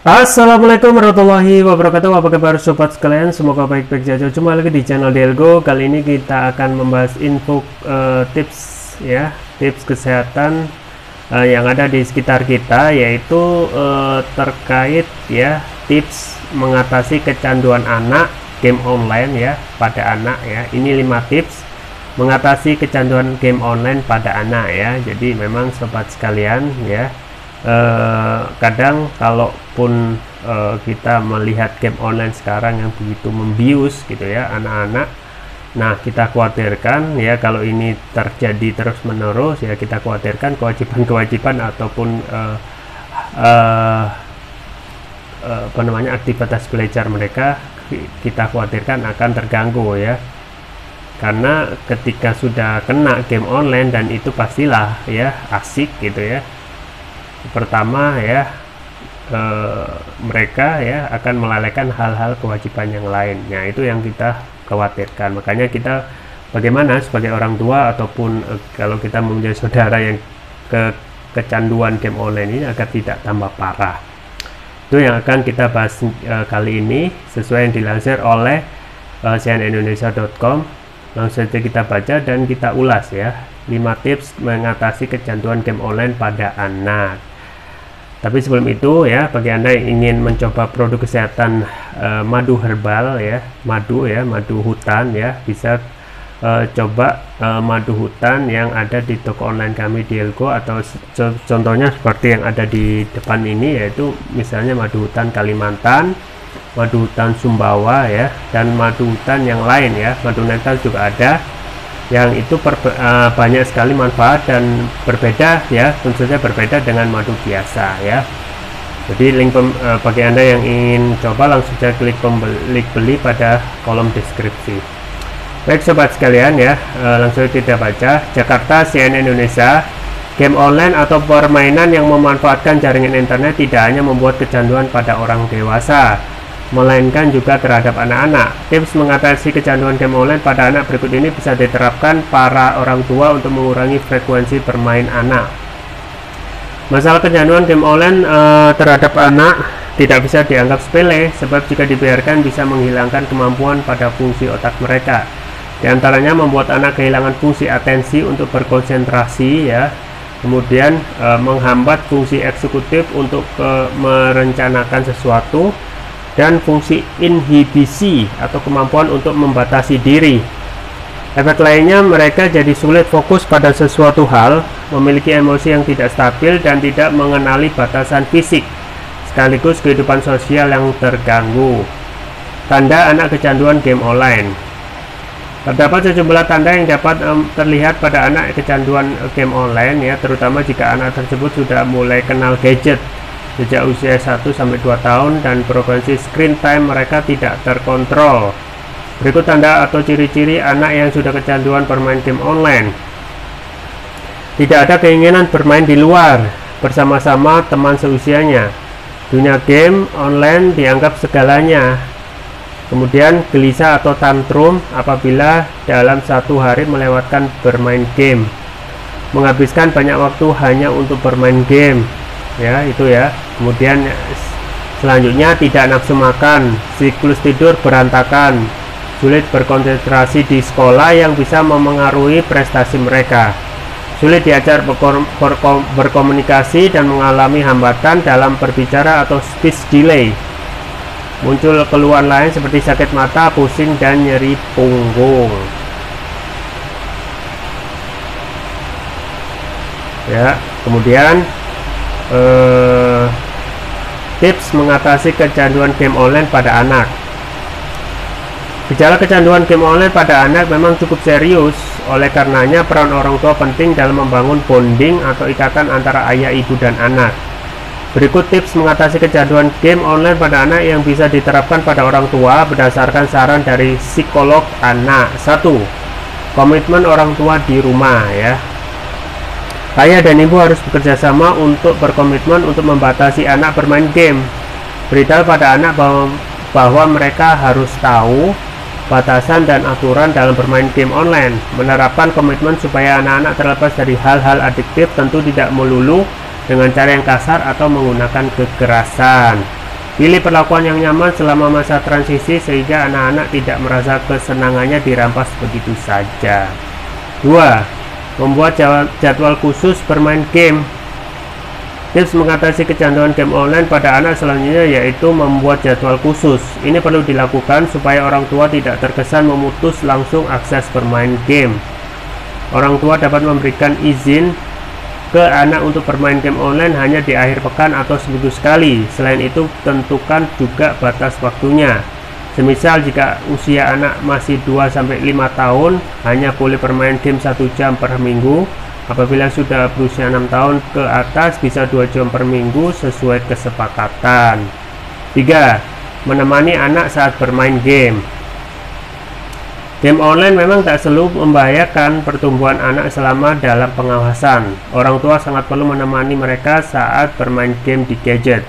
Assalamualaikum warahmatullahi wabarakatuh. Apa kabar sobat sekalian? Semoga baik-baik saja. Jumpa lagi di channel Delgo. Kali ini kita akan membahas info tips ya, tips kesehatan yang ada di sekitar kita, yaitu terkait ya tips mengatasi kecanduan anak game online ya pada anak ya. Ini 5 tips mengatasi kecanduan game online pada anak ya. Jadi memang sobat sekalian ya, kadang kalaupun kita melihat game online sekarang yang begitu membius gitu ya anak-anak, nah kita khawatirkan ya kalau ini terjadi terus menerus ya, kita khawatirkan kewajiban-kewajiban ataupun apa namanya aktivitas belajar mereka kita khawatirkan akan terganggu ya, karena ketika sudah kena game online dan itu pastilah ya asik gitu ya. Pertama ya, mereka ya akan melalaikan hal-hal kewajiban yang lain. Nah itu yang kita khawatirkan. Makanya kita bagaimana sebagai orang tua ataupun kalau kita mempunyai saudara yang kecanduan game online ini agar tidak tambah parah, itu yang akan kita bahas kali ini sesuai yang dilansir oleh cnnindonesia.com. Langsung saja kita baca dan kita ulas ya, 5 tips mengatasi kecanduan game online pada anak. Tapi sebelum itu ya, bagi Anda yang ingin mencoba produk kesehatan madu herbal ya, madu hutan ya, bisa coba madu hutan yang ada di toko online kami di Delgo, atau contohnya seperti yang ada di depan ini, yaitu misalnya madu hutan Kalimantan, madu hutan Sumbawa ya, dan madu hutan yang lain ya, madu netal juga ada, yang itu banyak sekali manfaat dan berbeda ya, tentu saja berbeda dengan madu biasa ya. Jadi link bagi Anda yang ingin coba, langsung saja klik beli pada kolom deskripsi. Baik sobat sekalian ya, langsung kita baca. Jakarta, CNN Indonesia. Game online atau permainan yang memanfaatkan jaringan internet tidak hanya membuat kecanduan pada orang dewasa, melainkan juga terhadap anak-anak. Tips mengatasi kecanduan game online pada anak berikut ini bisa diterapkan para orang tua untuk mengurangi frekuensi bermain anak. Masalah kecanduan game online terhadap anak tidak bisa dianggap sepele, sebab jika dibiarkan bisa menghilangkan kemampuan pada fungsi otak mereka. Di antaranya membuat anak kehilangan fungsi atensi untuk berkonsentrasi ya, kemudian menghambat fungsi eksekutif untuk merencanakan sesuatu, dan fungsi inhibisi atau kemampuan untuk membatasi diri. Efek lainnya, mereka jadi sulit fokus pada sesuatu hal, memiliki emosi yang tidak stabil, dan tidak mengenali batasan fisik, sekaligus kehidupan sosial yang terganggu. Tanda anak kecanduan game online. Terdapat sejumlah tanda yang dapat terlihat pada anak kecanduan game online ya, terutama jika anak tersebut sudah mulai kenal gadget sejak usia 1-2 tahun dan frekuensi screen time mereka tidak terkontrol. Berikut tanda atau ciri-ciri anak yang sudah kecanduan bermain game online. Tidak ada keinginan bermain di luar bersama-sama teman seusianya. Dunia game online dianggap segalanya. Kemudian gelisah atau tantrum apabila dalam satu hari melewatkan bermain game. Menghabiskan banyak waktu hanya untuk bermain game ya, itu ya. Kemudian selanjutnya tidak nafsu makan, siklus tidur berantakan, sulit berkonsentrasi di sekolah yang bisa memengaruhi prestasi mereka, sulit diajar berkomunikasi dan mengalami hambatan dalam berbicara atau speech delay. Muncul keluhan lain seperti sakit mata, pusing, dan nyeri punggung ya. Kemudian tips mengatasi kecanduan game online pada anak. Gejala kecanduan game online pada anak memang cukup serius, oleh karenanya peran orang tua penting dalam membangun bonding atau ikatan antara ayah, ibu, dan anak. Berikut tips mengatasi kecanduan game online pada anak yang bisa diterapkan pada orang tua berdasarkan saran dari psikolog anak. 1. Komitmen orang tua di rumah ya. Ayah dan ibu harus bekerja sama untuk berkomitmen untuk membatasi anak bermain game. Beritahu pada anak bahwa mereka harus tahu batasan dan aturan dalam bermain game online. Menerapkan komitmen supaya anak-anak terlepas dari hal-hal adiktif, tentu tidak melulu dengan cara yang kasar atau menggunakan kekerasan. Pilih perlakuan yang nyaman selama masa transisi sehingga anak-anak tidak merasa kesenangannya dirampas begitu saja. 2. Membuat jadwal khusus bermain game. Tips mengatasi kecanduan game online pada anak selanjutnya yaitu membuat jadwal khusus. Ini perlu dilakukan supaya orang tua tidak terkesan memutus langsung akses bermain game. Orang tua dapat memberikan izin ke anak untuk bermain game online hanya di akhir pekan atau seminggu sekali. Selain itu, tentukan juga batas waktunya. Semisal jika usia anak masih 2-5 tahun, hanya boleh bermain game 1 jam per minggu. Apabila sudah berusia 6 tahun ke atas, bisa 2 jam per minggu sesuai kesepakatan. 3. Menemani anak saat bermain game. Game online memang tak selalu membahayakan pertumbuhan anak selama dalam pengawasan. Orang tua sangat perlu menemani mereka saat bermain game di gadget.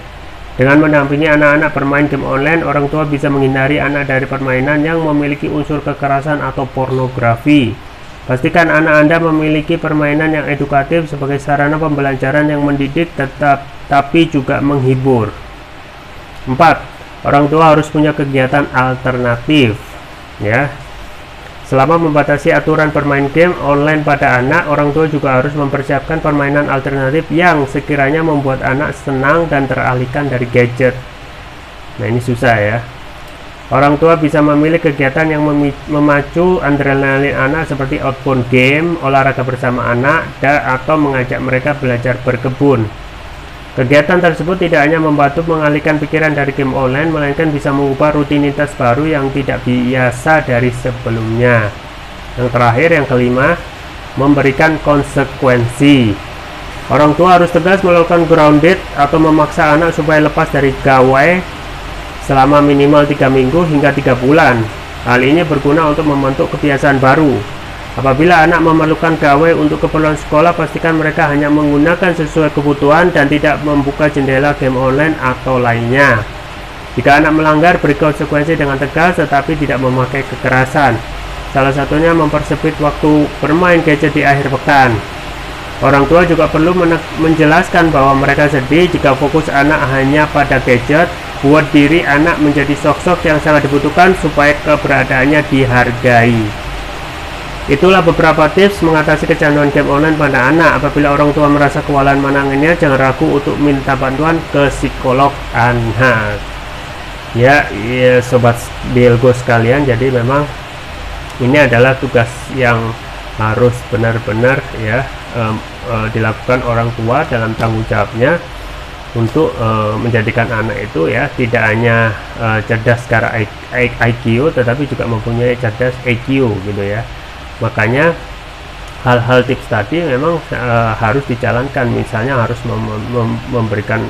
Dengan mendampingi anak-anak bermain game online, orang tua bisa menghindari anak dari permainan yang memiliki unsur kekerasan atau pornografi. Pastikan anak Anda memiliki permainan yang edukatif sebagai sarana pembelajaran yang mendidik tapi juga menghibur. 4. Orang tua harus punya kegiatan alternatif, ya. Selama membatasi aturan bermain game online pada anak, orang tua juga harus mempersiapkan permainan alternatif yang sekiranya membuat anak senang dan teralihkan dari gadget. Nah, ini susah ya. Orang tua bisa memilih kegiatan yang memacu adrenalin anak seperti outbound game, olahraga bersama anak, atau mengajak mereka belajar berkebun. Kegiatan tersebut tidak hanya membantu mengalihkan pikiran dari game online, melainkan bisa mengubah rutinitas baru yang tidak biasa dari sebelumnya. Yang terakhir, yang kelima, memberikan konsekuensi. Orang tua harus tegas melakukan grounded atau memaksa anak supaya lepas dari gawai selama minimal 3 minggu hingga 3 bulan. Hal ini berguna untuk membentuk kebiasaan baru. Apabila anak memerlukan gawai untuk keperluan sekolah, pastikan mereka hanya menggunakan sesuai kebutuhan dan tidak membuka jendela game online atau lainnya. Jika anak melanggar, beri konsekuensi dengan tegas tetapi tidak memakai kekerasan. Salah satunya mempersempit waktu bermain gadget di akhir pekan. Orang tua juga perlu menjelaskan bahwa mereka sedih jika fokus anak hanya pada gadget. Buat diri anak menjadi sosok yang sangat dibutuhkan supaya keberadaannya dihargai. Itulah beberapa tips mengatasi kecanduan game online pada anak. Apabila orang tua merasa kewalahan menanganinya, jangan ragu untuk minta bantuan ke psikolog anak. Ya, sobat Bilgo sekalian, jadi memang ini adalah tugas yang harus benar-benar ya dilakukan orang tua dalam tanggung jawabnya untuk menjadikan anak itu ya tidak hanya cerdas secara IQ tetapi juga mempunyai cerdas EQ gitu ya. Makanya hal-hal tips tadi memang harus dijalankan. Misalnya harus memberikan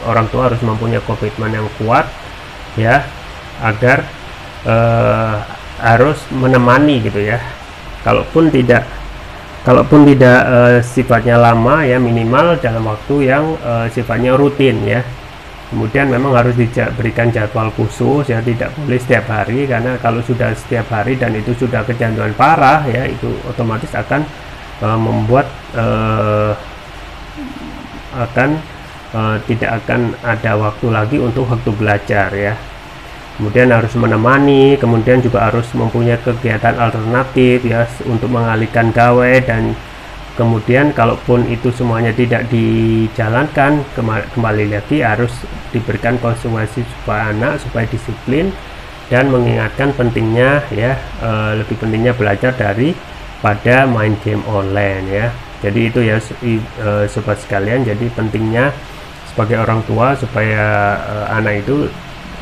orang tua harus mempunyai komitmen yang kuat ya, agar harus menemani gitu ya. Kalaupun tidak sifatnya lama ya, minimal dalam waktu yang sifatnya rutin ya. Kemudian memang harus diberikan jadwal khusus ya, tidak boleh setiap hari, karena kalau sudah setiap hari dan itu sudah kecanduan parah ya, itu otomatis akan membuat tidak akan ada waktu lagi untuk waktu belajar ya. Kemudian harus menemani, kemudian juga harus mempunyai kegiatan alternatif ya untuk mengalihkan gawai, dan kemudian kalaupun itu semuanya tidak dijalankan, kembali lagi harus diberikan konsekuensi supaya anak supaya disiplin dan mengingatkan pentingnya ya, lebih pentingnya belajar daripada main game online ya. Jadi itu ya sobat sekalian, jadi pentingnya sebagai orang tua supaya anak itu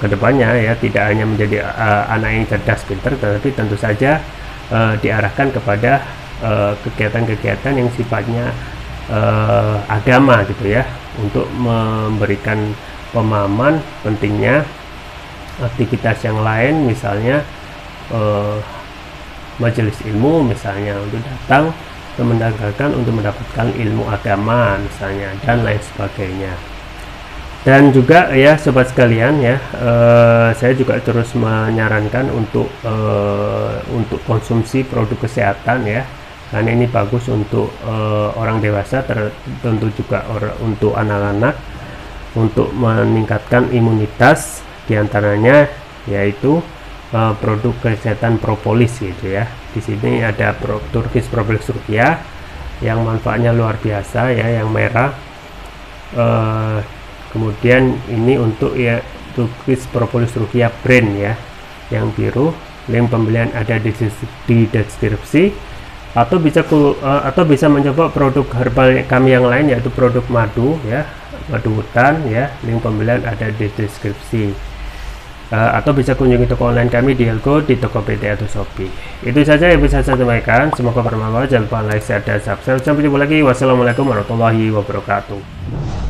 kedepannya ya tidak hanya menjadi anak yang cerdas pintar, tetapi tentu saja diarahkan kepada kegiatan-kegiatan yang sifatnya agama gitu ya, untuk memberikan pemahaman pentingnya aktivitas yang lain, misalnya majelis ilmu misalnya, untuk datang untuk mendengarkan, untuk mendapatkan ilmu agama misalnya, dan lain sebagainya. Dan juga ya sobat sekalian ya, saya juga terus menyarankan untuk konsumsi produk kesehatan ya, karena ini bagus untuk orang dewasa, tentu juga untuk anak-anak. untuk meningkatkan imunitas, diantaranya yaitu produk kesehatan propolis gitu ya. Di sini ada Turkish Propolis Rukia yang manfaatnya luar biasa ya, yang merah. Kemudian ini untuk ya Turkish Propolis Rukia brand ya, yang biru. Link pembelian ada di deskripsi, atau bisa mencoba produk herbal kami yang lain, yaitu produk madu ya, madu hutan ya. Link pembelian ada di deskripsi, atau bisa kunjungi toko online kami di Elgo, di Tokopedia atau Shopee. Itu saja yang bisa saya sampaikan, semoga bermanfaat. Jangan lupa like, share, dan subscribe. Sampai jumpa lagi. Wassalamualaikum warahmatullahi wabarakatuh.